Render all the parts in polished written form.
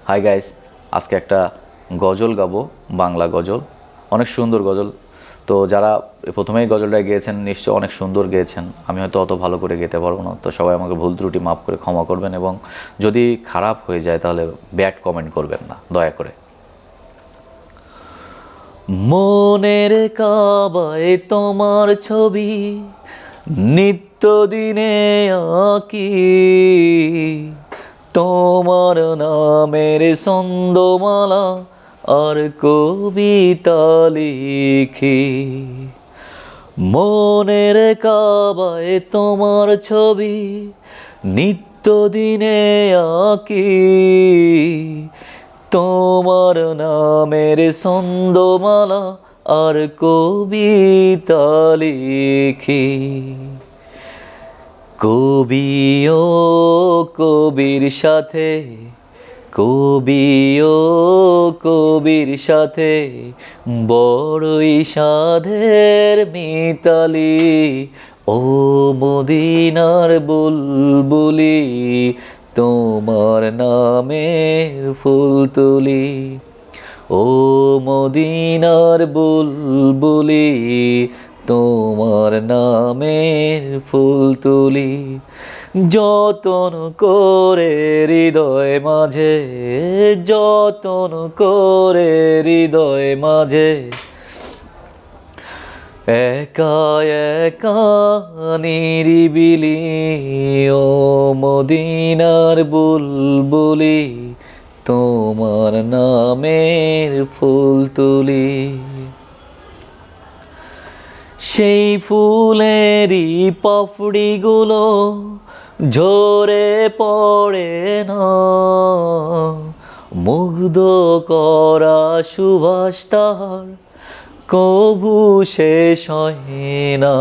Hi guys, আজকে একটা গজল গাবো, বাংলা গজল। অনেক সুন্দর গজল। তো যারা প্রথমেই গজলটা গেয়েছেন নিশ্চয় অনেক সুন্দর গেয়েছেন। আমি হয়তো অত ভালো করে গেতে পারবো না, তো সবাই আমাকে ভুল ত্রুটি মাফ করে ক্ষমা করবেন, এবং যদি খারাপ হয়ে যায় তাহলে ব্যাড কমেন্ট করবেন না দয়া করে। মনের কাবায় তোমার ছবি নিত্যদিনে আঁকি, তোমার নামের ছন্দমালা আর কবিতা লিখি। মনের কাবায় তোমার ছবি নিত্যদিনে আঁকি, তোমার নামের ছন্দমালা আর কবিতা লিখি। কবি ও কবির সাথে, কবি ও কবির সাথে বড়ই সাধের মিতালি। ও মদিনার বুলবুলি, তোমার নামের ফুল তুলি। ও মদিনার বুলবুলি, তোমার নামের ফুল তুলি। যতন করে হৃদয় মাঝে, যতন করে হৃদয় মাঝে, একা একা নিরিবিলি। ও মদিনার বুলবুলি, তোমার নামের ফুল তুলি। সেই ফুলেরই পাপড়িগুলো ঝরে পড়ে না, মুগ্ধ করা সুবাস তাহার কবু শেষ হয় না।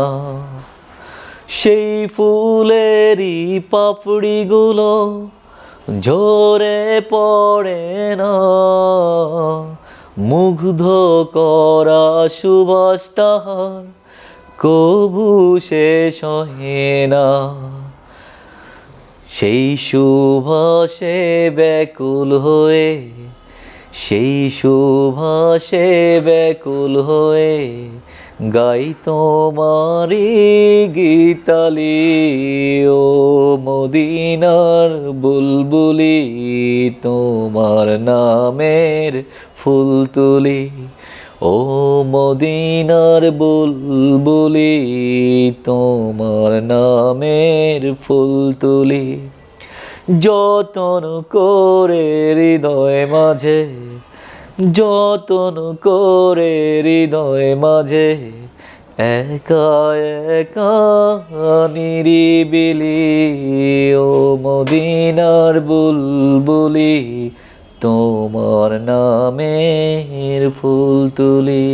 সেই ফুলেরই পাপড়িগুলো ঝরে পড়ে না, মুগ্ধ করা সুবাস তাহার কবু শেষ হয় না। সেই সুভাষে ব্যাকুল হয়ে, সেই সুভাষে ব্যাকুল হয়ে গাই তোমারি গীতালি। ও মদিনার বুলবুলি, তোমার নামের ফুল তুলি। ও মদিনার বুলবুলি, তোমার নামের ফুল তুলি। যতন করে হৃদয় মাঝে, যতন করে হৃদয় মাঝে, একা একা নিরিবিলি। ও মদিনার বুলবুলি, তোমার নামের ফুল তুলি।